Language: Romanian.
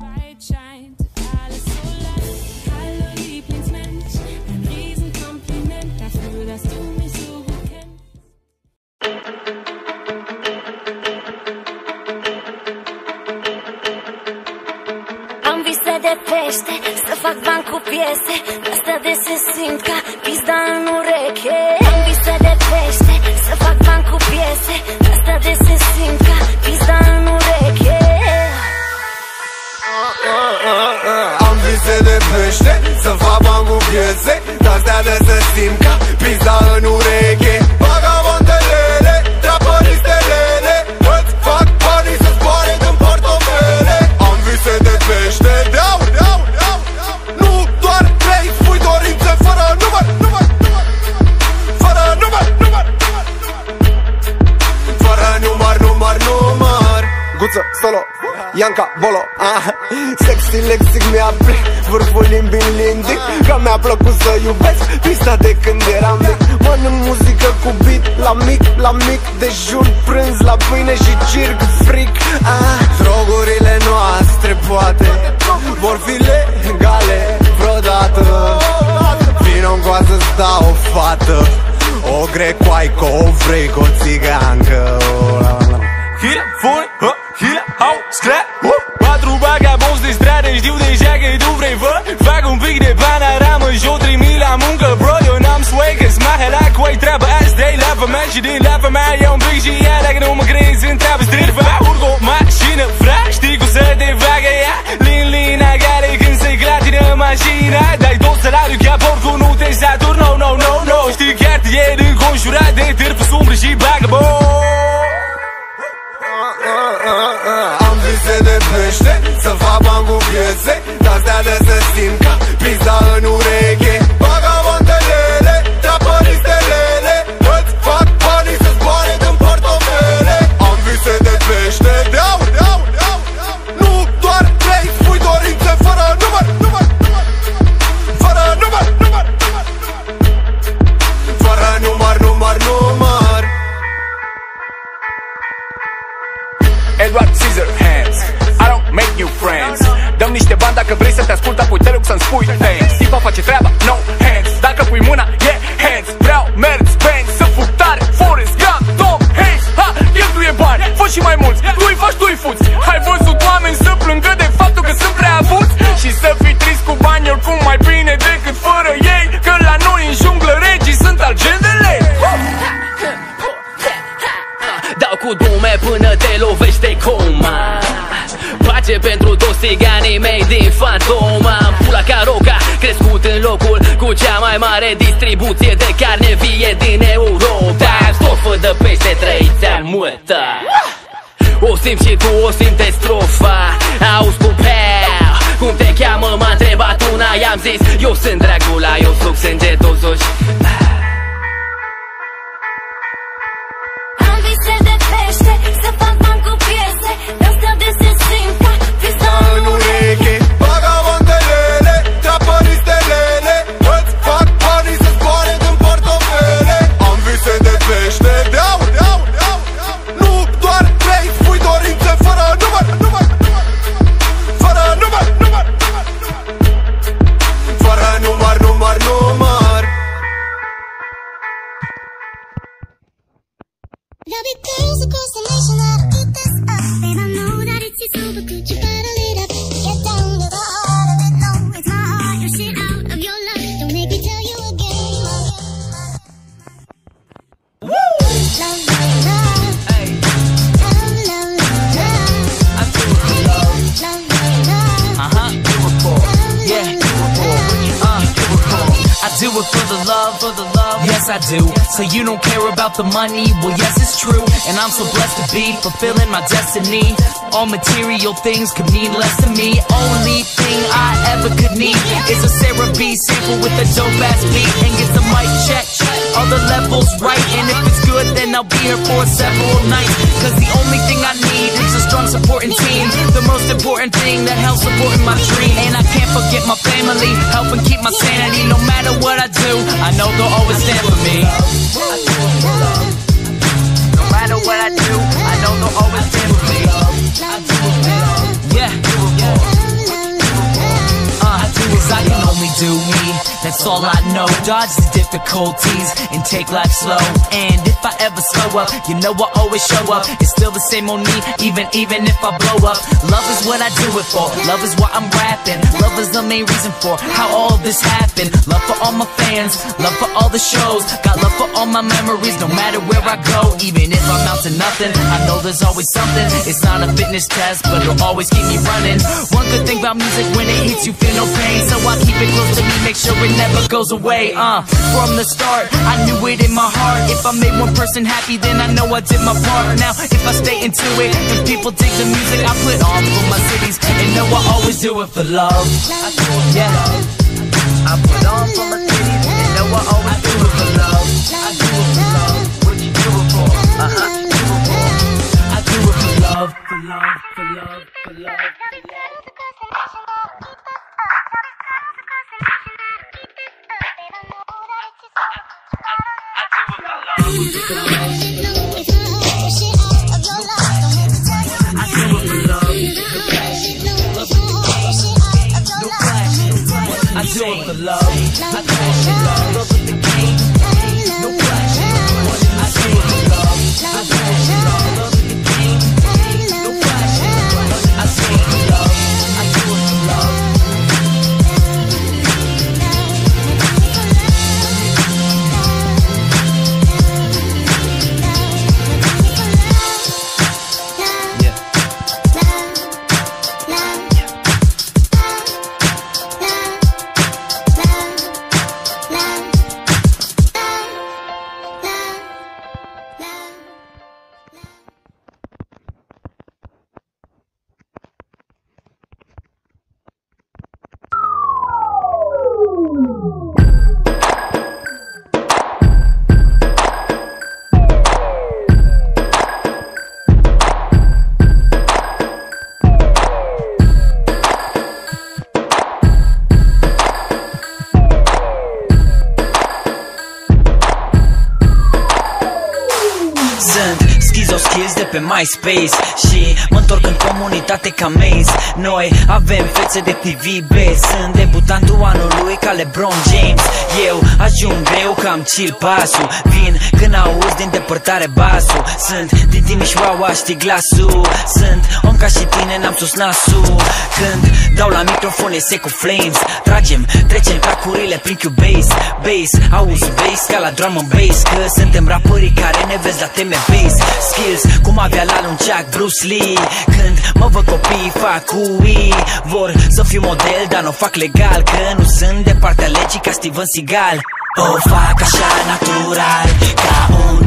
Weit scheint alles so leicht. Hallo Lieblingsmensch, ein Riesenkompliment dafür, dass du mich so gut kennst. Am vise de pește, să fac bani cu piese, asta de se simt ca pizda în ureche. Am vise de pește, să fac bani cu piese, asta de se simt ca pizda în ureche. Am vise de pește, să fac bani cu piese, astea de se simt ca pizda în ureche. Vagabondelele, traporistelele, îți fac banii să zboare din portofele. Am vise de pește, deau, nu doar trei, spui dorințe fără număr, fără număr, fără număr. Guță, solo, Ianca, Bolo, sexy lexic mi-a plec, vârful limbii lindic, că mi-a plăcut să iubesc pista de când eram mic. Mănânc muzică cu beat, la mic, dejun, prânz, la pâine și circ, fric. Drogurile noastre poate vor fi legale vreodată. Vino-n coasă-ți dau o fată, o grecoaică, o vrecă, o țigancă. Hila, foi, hila, au, scrap. Patru vagabonzi de stradă, știu deja că tu vrei, vă. Fac un pic de panoramă și o trimit la muncă, bro. Eu n-am swag, că-s mahela cu ai treabă. Azi de-i lava mea și din lava mea ia un pic și ea. Dacă nu mă crezi, întreabă strârva. Urc o mașină, fra, știi cum să te facă ea. Lina care când se clatină mașina, dai tot salariul ca porcul, nu te saturi, no. Știi chiar te ieri înconjurat de târpă, sumbră și vagabond. Am vise de pește, să fac bani cu piese, astea de se simt ca pizda în ureche. Vagabondelele, traporistelele, îți fac banii să zboare din portofele. Am vise de pește, deau, nu doar trei, spui dorințe fără număr, fără număr, fără număr. Edward Scissorhands, I don't make new friends. Dăm niște bani dacă vrei să te ascult, apoi te rog să-mi spui thanks. Tipa face treaba, no hands. Dacă pui mâna, yeah hands. Vreau Mercedes-Benz, să fug tare, Forrest Gump, Tom Hanks. Ha, cheltuie bani, fă și mai mulți, tu-i faci, tu-i fuți. Ai văzut oameni să plângă de faptul că sunt prea avuți și să fii trist cu bani oricum mai bine decât fără ei, că la noi în junglă regii sunt agendele. Dau cu dume până te lovește coma. Pace pentru toți țiganii mei din Fantoma. Am pula ca roca, crescut în locul cu cea mai mare distribuție de carne vie din Europa. Stofă de peste trăițea multă. O simți și tu, o simte strofa. Auzi cu peu, cum te cheamă, m-a întrebat una. I-am zis, eu sunt Dracula, eu suc sânge totuși. Am vise de pește, să fac bani cu piese, asta de se simt ca pizda în ureche. Vagabondelele, traporistelele, îți fac banii să zboare din portofele. Am vise de pește, deau, nu doar trei, spui dorințe fără număr, fără număr, fără număr. There'll be girls across the nation that'll eat this up, and I know that it's super good. You better lit up, get down to the heart of it. No, it's my heart, your shit out of your luck. Don't make me tell you again. Woo! Love, love, love. Hey. Love, love, love, love. I do it for love. Love, love, love. Do it for, yeah, do it for, do it for. I do it for the love, yes I do. So you don't care about the money, well yes it's true. And I'm so blessed to be fulfilling my destiny. All material things could mean less to me. Only thing I ever could need is a Sarah B sample with a dope ass beat. And get the mic check, all the levels right. And if it's good then I'll be here for several nights. Cause the only thing I need is a strong supporting team. The most important thing that helps supporting my dream. And I can't forget my family, helping keep my sanity. No matter what I do, I know they'll always stand for me. No matter what I do, I know they'll always stand for me. Yeah. that's all I know. Dodge the difficulties and take life slow. And if I ever slow up, you know I always show up. It's still the same on me, even if I blow up. Love is what I do it for. Love is why I'm rapping. Love is the main reason for how all this happened. Love for all my fans, love for all the shows. Got love for all my memories, no matter where I go. Even if I'm out to nothing, I know there's always something. It's not a fitness test, but it'll always keep me running. One good thing about music, when it hits you feel no pain. So I keep it close to me, make sure it never goes away. From the start, I knew it in my heart. If I made one person happy, then I know I did my part. Now if I stay into it, and people dig the music I put on for my cities, and know I always do it for love. Yeah, I put on for my cities, and know I always do it for love. I do it for love. What you do it for? Do it for. I do it for love, for love, for love, for love, for love. I do it for love. I do it for love. Love with the game. No flash. I do it for love. I do it for love. Love with the game. No flash. I do it for love. I do it for love. de pe MySpace și mă întorc în comunitate ca Maze. Noi avem fețe de TV base. Sunt debutantul anului ca LeBron James. Eu ajung greu ca am chill pasul. Vin când auzi din depărtare basul. Sunt din Timișoara, știi glasul. Sunt om ca și tine, n-am sus nasul. Când dau la microfon e secu flames. Tragem, trecem tracurile prin Cubase. Bass, auzi bass ca la drum and bass. Că suntem rapării care ne vezi la teme bass. Skills, cum avea la un Jack Bruce Lee. Când mă văd copii fac ui. Vor să fiu model, dar n-o fac legal. Că nu sunt de partea legii ca Steven Seagal. O fac așa natural, ca un